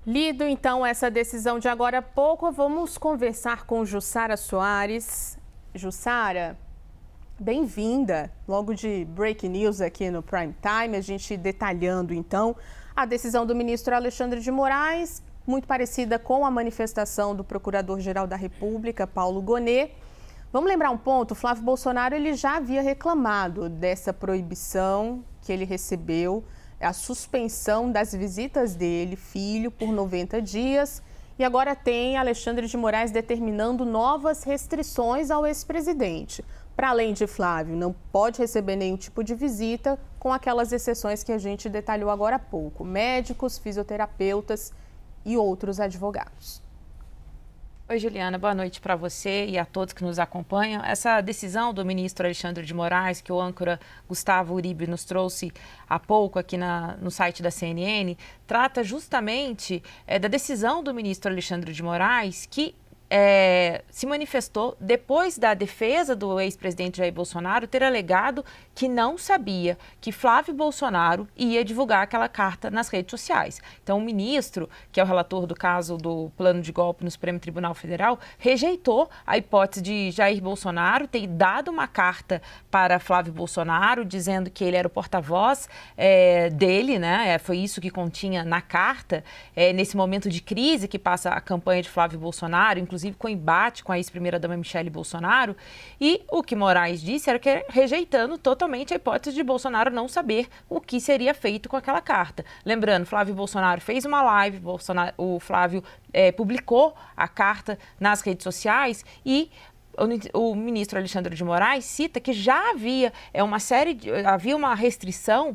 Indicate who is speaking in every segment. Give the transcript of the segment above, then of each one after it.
Speaker 1: Lido, então, essa decisão de agora a pouco, vamos conversar com Jussara Soares. Jussara, bem-vinda. Logo de break news aqui no Prime Time, a gente detalhando, então, a decisão do ministro Alexandre de Moraes, muito parecida com a manifestação do Procurador-Geral da República, Paulo Gonet. Vamos lembrar um ponto, Flávio Bolsonaro ele já havia reclamado dessa proibição que ele recebeu, a suspensão das visitas dele, filho, por 90 dias. E agora tem Alexandre de Moraes determinando novas restrições ao ex-presidente. Para além de Flávio, não pode receber nenhum tipo de visita, com aquelas exceções que a gente detalhou agora há pouco. Médicos, fisioterapeutas e outros advogados.
Speaker 2: Oi, Juliana, boa noite para você e a todos que nos acompanham. Essa decisão do ministro Alexandre de Moraes, que o âncora Gustavo Uribe nos trouxe há pouco aqui no site da CNN, trata justamente da decisão do ministro Alexandre de Moraes, que se manifestou depois da defesa do ex-presidente Jair Bolsonaro ter alegado que não sabia que Flávio Bolsonaro ia divulgar aquela carta nas redes sociais. Então, o ministro, que é o relator do caso do plano de golpe no Supremo Tribunal Federal, rejeitou a hipótese de Jair Bolsonaro ter dado uma carta para Flávio Bolsonaro, dizendo que ele era o porta-voz dele, né? Foi isso que continha na carta, nesse momento de crise que passa a campanha de Flávio Bolsonaro, inclusive com embate com a ex-primeira-dama Michele Bolsonaro, e o que Moraes disse era que rejeitando totalmente a hipótese de Bolsonaro não saber o que seria feito com aquela carta. Lembrando, Flávio Bolsonaro fez uma live, o Flávio publicou a carta nas redes sociais e o ministro Alexandre de Moraes cita que já havia havia uma restrição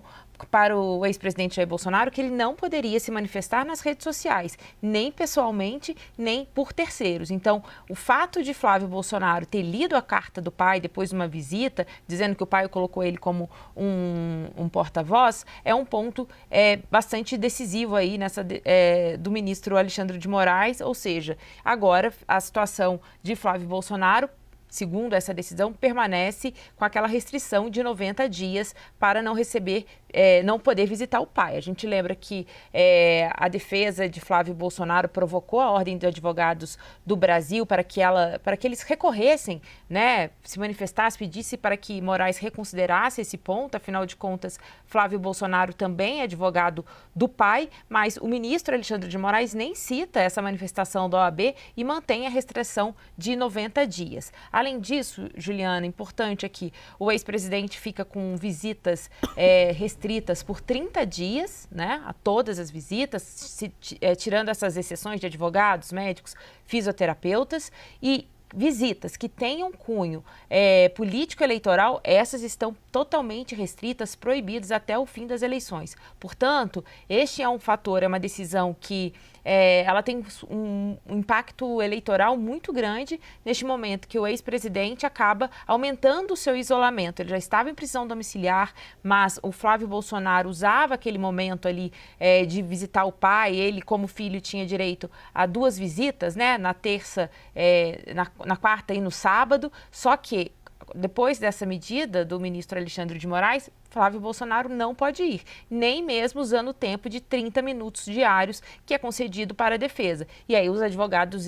Speaker 2: para o ex-presidente Jair Bolsonaro que ele não poderia se manifestar nas redes sociais, nem pessoalmente, nem por terceiros. Então, o fato de Flávio Bolsonaro ter lido a carta do pai depois de uma visita, dizendo que o pai colocou ele como um porta-voz, é um ponto bastante decisivo aí do ministro Alexandre de Moraes, ou seja, agora a situação de Flávio Bolsonaro, segundo essa decisão, permanece com aquela restrição de 90 dias para não poder visitar o pai. A gente lembra que a defesa de Flávio Bolsonaro provocou a Ordem de Advogados do Brasil para que eles recorressem, né, se manifestasse, pedisse para que Moraes reconsiderasse esse ponto. Afinal de contas, Flávio Bolsonaro também é advogado do pai, mas o ministro Alexandre de Moraes nem cita essa manifestação da OAB e mantém a restrição de 90 dias. Além disso, Juliana, importante aqui, o ex-presidente fica com visitas restritas por 30 dias, né, a todas as visitas, tirando essas exceções de advogados, médicos, fisioterapeutas, e visitas que tenham cunho político-eleitoral, essas estão totalmente restritas, proibidas até o fim das eleições. Portanto, este é um fator, é uma decisão que ela tem um impacto eleitoral muito grande neste momento que o ex-presidente acaba aumentando o seu isolamento. Ele já estava em prisão domiciliar, mas o Flávio Bolsonaro usava aquele momento ali de visitar o pai. Ele, como filho, tinha direito a 2 visitas, né, na terça, na quarta e no sábado, só que depois dessa medida do ministro Alexandre de Moraes, Flávio Bolsonaro não pode ir, nem mesmo usando o tempo de 30 minutos diários que é concedido para a defesa. E aí os advogados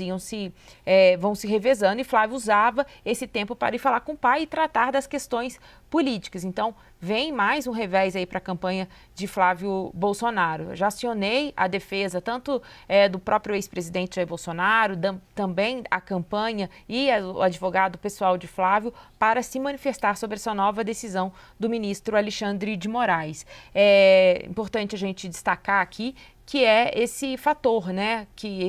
Speaker 2: vão se revezando e Flávio usava esse tempo para ir falar com o pai e tratar das questões políticas. Então, vem mais um revés aí para a campanha de Flávio Bolsonaro. Eu já acionei a defesa tanto do próprio ex-presidente Jair Bolsonaro, também a campanha e o advogado pessoal de Flávio para se manifestar sobre essa nova decisão do ministro Alexandre de Moraes. É importante a gente destacar aqui que é esse fator, né, que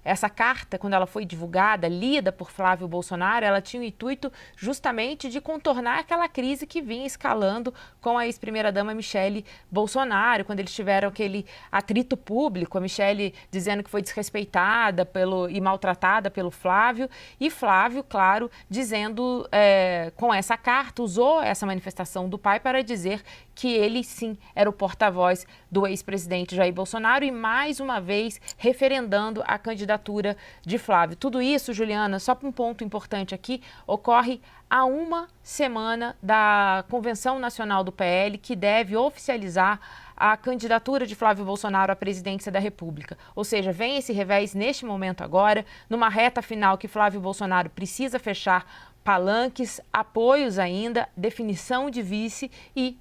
Speaker 2: essa carta, quando ela foi divulgada, lida por Flávio Bolsonaro, ela tinha o intuito justamente de contornar aquela crise que vinha escalando com a ex-primeira-dama Michele Bolsonaro, quando eles tiveram aquele atrito público, a Michele dizendo que foi desrespeitada e maltratada pelo Flávio, e Flávio, claro, dizendo, com essa carta, usou essa manifestação do pai para dizer que ele, sim, era o porta-voz do ex-presidente Jair Bolsonaro, Bolsonaro e, mais uma vez, referendando a candidatura de Flávio. Tudo isso, Juliana, só para um ponto importante aqui, ocorre há uma semana da Convenção Nacional do PL, que deve oficializar a candidatura de Flávio Bolsonaro à presidência da República. Ou seja, vem esse revés neste momento agora, numa reta final que Flávio Bolsonaro precisa fechar palanques, apoios ainda, definição de vice e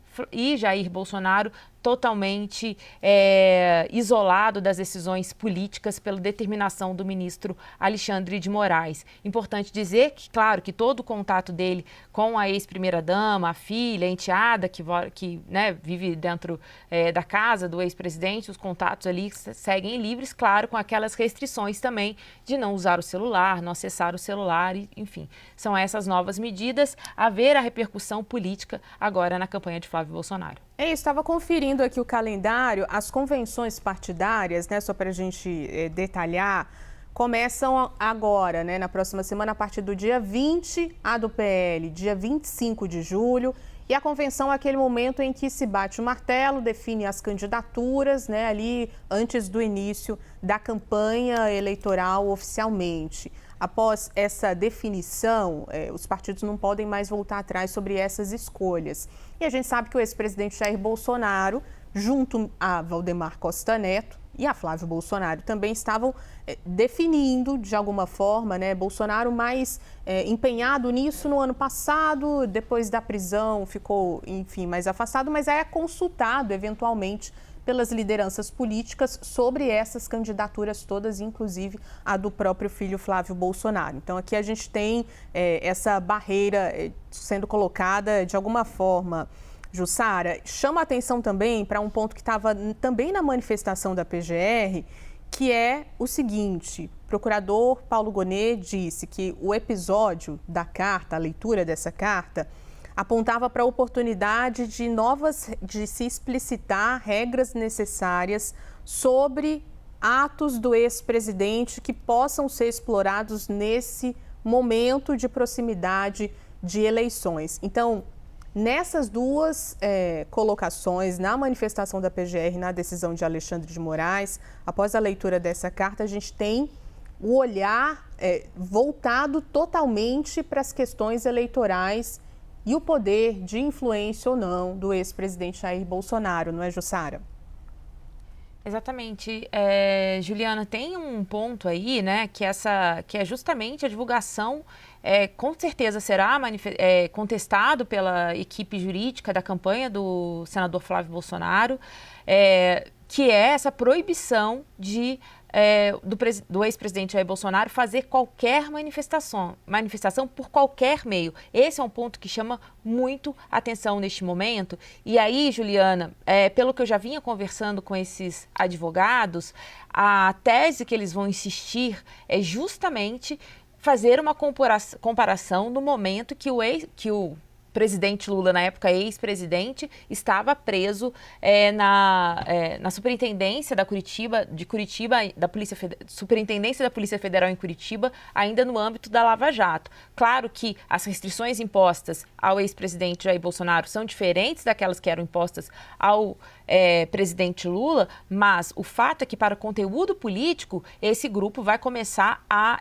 Speaker 2: Jair Bolsonaro totalmente isolado das decisões políticas pela determinação do ministro Alexandre de Moraes. Importante dizer que, claro, que todo o contato dele com a ex-primeira-dama, a filha, a enteada que né, vive dentro da casa do ex-presidente, os contatos ali seguem livres, claro, com aquelas restrições também de não usar o celular, não acessar o celular, enfim. São essas novas medidas a ver a repercussão política agora na campanha de Flávio Bolsonaro.
Speaker 1: Estava conferindo aqui o calendário, as convenções partidárias, né, só para a gente detalhar, começam agora, né, na próxima semana, a partir do dia 20, a do PL, dia 25 de julho, e a convenção é aquele momento em que se bate o martelo, define as candidaturas, né, ali antes do início da campanha eleitoral oficialmente. Após essa definição, os partidos não podem mais voltar atrás sobre essas escolhas. E a gente sabe que o ex-presidente Jair Bolsonaro, junto a Valdemar Costa Neto e a Flávio Bolsonaro, também estavam definindo, de alguma forma, né? Bolsonaro mais empenhado nisso no ano passado, depois da prisão ficou, enfim, mais afastado, mas é consultado, eventualmente, pelas lideranças políticas sobre essas candidaturas todas, inclusive a do próprio filho Flávio Bolsonaro. Então, aqui a gente tem essa barreira sendo colocada de alguma forma. Jussara, chama a atenção também para um ponto que estava também na manifestação da PGR, que é o seguinte: o procurador Paulo Gonet disse que o episódio da carta, a leitura dessa carta, apontava para a oportunidade de se explicitar regras necessárias sobre atos do ex-presidente que possam ser explorados nesse momento de proximidade de eleições. Então, nessas duas colocações, na manifestação da PGR, na decisão de Alexandre de Moraes, após a leitura dessa carta, a gente tem o olhar voltado totalmente para as questões eleitorais e o poder de influência ou não do ex-presidente Jair Bolsonaro, não é, Jussara?
Speaker 2: Exatamente. Juliana, tem um ponto aí, né, que é justamente a divulgação, com certeza será contestado pela equipe jurídica da campanha do senador Flávio Bolsonaro, que é essa proibição do ex-presidente Jair Bolsonaro fazer qualquer manifestação por qualquer meio. Esse é um ponto que chama muito atenção neste momento. E aí, Juliana, pelo que eu já vinha conversando com esses advogados, a tese que eles vão insistir é justamente fazer uma comparação no momento que o presidente Lula, na época ex-presidente, estava preso na Superintendência da Curitiba, Superintendência da Polícia Federal em Curitiba, ainda no âmbito da Lava Jato. Claro que as restrições impostas ao ex-presidente Jair Bolsonaro são diferentes daquelas que eram impostas ao presidente Lula, mas o fato é que, para o conteúdo político, esse grupo vai começar a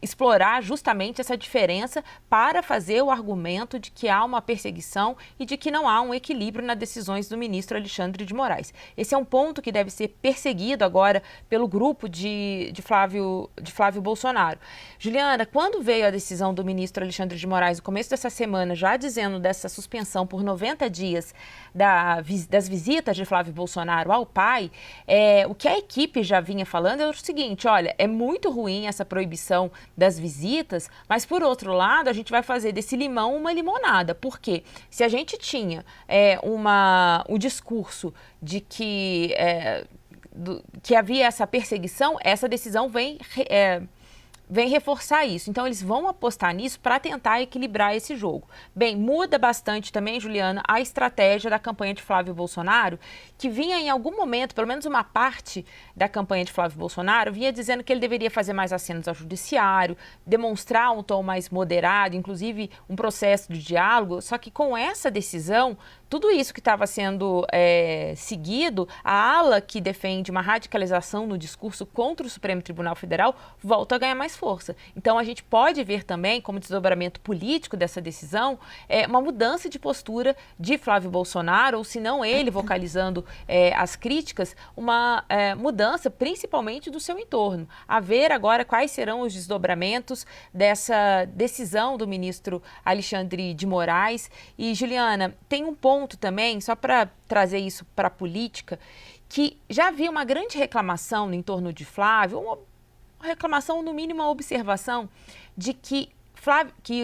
Speaker 2: explorar justamente essa diferença para fazer o argumento de que há uma perseguição e de que não há um equilíbrio nas decisões do ministro Alexandre de Moraes. Esse é um ponto que deve ser perseguido agora pelo grupo de Flávio Bolsonaro. Juliana, quando veio a decisão do ministro Alexandre de Moraes no começo dessa semana, já dizendo dessa suspensão por 90 dias das visitas de Flávio Bolsonaro ao pai, o que a equipe já vinha falando é o seguinte: olha, é muito ruim essa proibição das visitas, mas, por outro lado, a gente vai fazer desse limão uma limonada. Porque se a gente tinha o discurso de que havia essa perseguição, essa decisão vem reforçar isso. Então, eles vão apostar nisso para tentar equilibrar esse jogo. Bem, muda bastante também, Juliana, a estratégia da campanha de Flávio Bolsonaro, que vinha em algum momento, pelo menos uma parte da campanha de Flávio Bolsonaro, vinha dizendo que ele deveria fazer mais acenos ao judiciário, demonstrar um tom mais moderado, inclusive um processo de diálogo. Só que com essa decisão, tudo isso que estava sendo seguido, a ala que defende uma radicalização no discurso contra o Supremo Tribunal Federal volta a ganhar mais força. Então, a gente pode ver também, como desdobramento político dessa decisão, uma mudança de postura de Flávio Bolsonaro, ou se não ele vocalizando as críticas, uma mudança principalmente do seu entorno. A ver agora quais serão os desdobramentos dessa decisão do ministro Alexandre de Moraes. E, Juliana, tem um ponto também, só para trazer isso para a política, que já havia uma grande reclamação no entorno de Flávio, uma reclamação, no mínimo, uma observação de que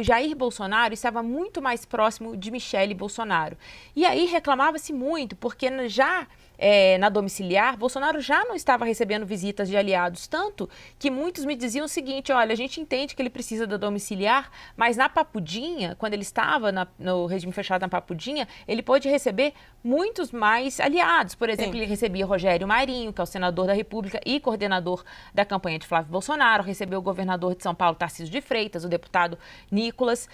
Speaker 2: o Jair Bolsonaro estava muito mais próximo de Michele Bolsonaro. E aí reclamava-se muito, porque já na domiciliar, Bolsonaro já não estava recebendo visitas de aliados, tanto que muitos me diziam o seguinte: olha, a gente entende que ele precisa da domiciliar, mas na Papudinha, quando ele estava no regime fechado na Papudinha, ele pôde receber muitos mais aliados. Por exemplo, Ele recebia Rogério Marinho, que é o senador da República e coordenador da campanha de Flávio Bolsonaro, recebeu o governador de São Paulo, Tarcísio de Freitas, o deputado Nicolas.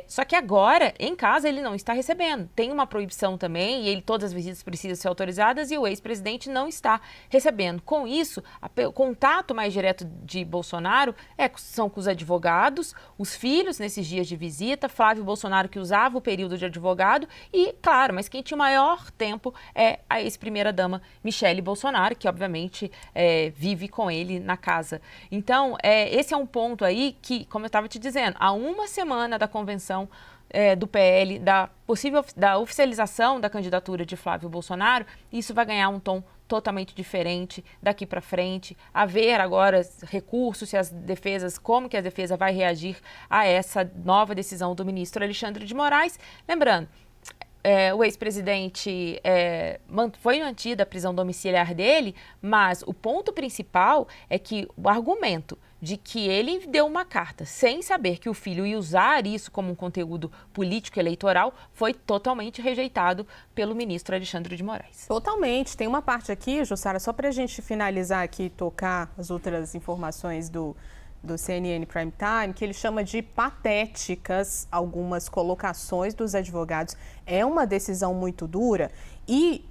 Speaker 2: Só que agora, em casa, ele não está recebendo. Tem uma proibição também, e todas as visitas precisam ser autorizadas, e o ex-presidente não está recebendo. Com isso, o contato mais direto de Bolsonaro são com os advogados, os filhos nesses dias de visita, Flávio Bolsonaro, que usava o período de advogado, e, claro, mas quem tinha o maior tempo é a ex-primeira-dama Michele Bolsonaro, que, obviamente, vive com ele na casa. Então, esse é um ponto aí que, como eu estava te dizendo, há uma semana da convenção do PL, da oficialização da candidatura de Flávio Bolsonaro, isso vai ganhar um tom totalmente diferente daqui para frente. A ver agora recursos, como que a defesa vai reagir a essa nova decisão do ministro Alexandre de Moraes. Lembrando, o ex-presidente foi mantida a prisão domiciliar dele, mas o ponto principal é que o argumento de que ele deu uma carta sem saber que o filho ia usar isso como um conteúdo político eleitoral foi totalmente rejeitado pelo ministro Alexandre de Moraes.
Speaker 1: Totalmente. Tem uma parte aqui, Jussara, só para a gente finalizar aqui e tocar as outras informações do CNN Prime Time, que ele chama de patéticas algumas colocações dos advogados. É uma decisão muito dura e,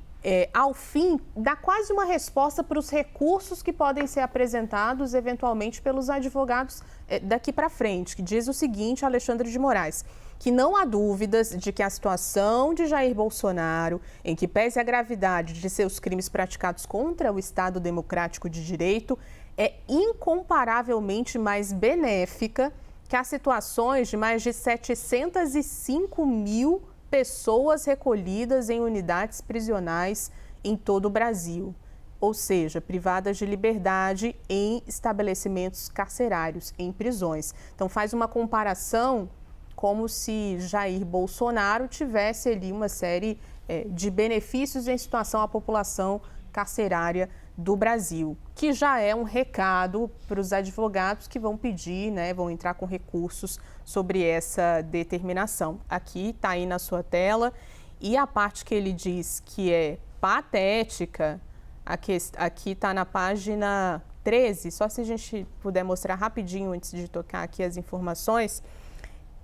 Speaker 1: ao fim, dá quase uma resposta para os recursos que podem ser apresentados, eventualmente, pelos advogados daqui para frente, que diz o seguinte, Alexandre de Moraes, que não há dúvidas de que a situação de Jair Bolsonaro, em que pese a gravidade de seus crimes praticados contra o Estado Democrático de Direito, é incomparavelmente mais benéfica que as situações de mais de 705 mil pessoas recolhidas em unidades prisionais em todo o Brasil, ou seja, privadas de liberdade em estabelecimentos carcerários, em prisões. Então, faz uma comparação como se Jair Bolsonaro tivesse ali uma série de benefícios em situação à população carcerária do Brasil, que já é um recado para os advogados que vão pedir, vão entrar com recursos sobre essa determinação. Aqui está aí na sua tela, e a parte que ele diz que é patética, aqui está na página 13, só se a gente puder mostrar rapidinho antes de tocar aqui as informações.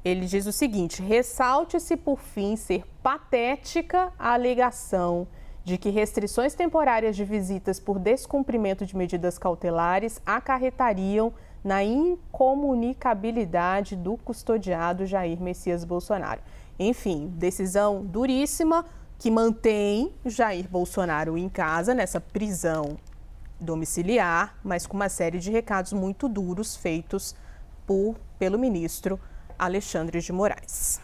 Speaker 1: Ele diz o seguinte: ressalte-se por fim ser patética a alegação de que restrições temporárias de visitas por descumprimento de medidas cautelares acarretariam na incomunicabilidade do custodiado Jair Messias Bolsonaro. Enfim, decisão duríssima que mantém Jair Bolsonaro em casa, nessa prisão domiciliar, mas com uma série de recados muito duros feitos pelo ministro Alexandre de Moraes.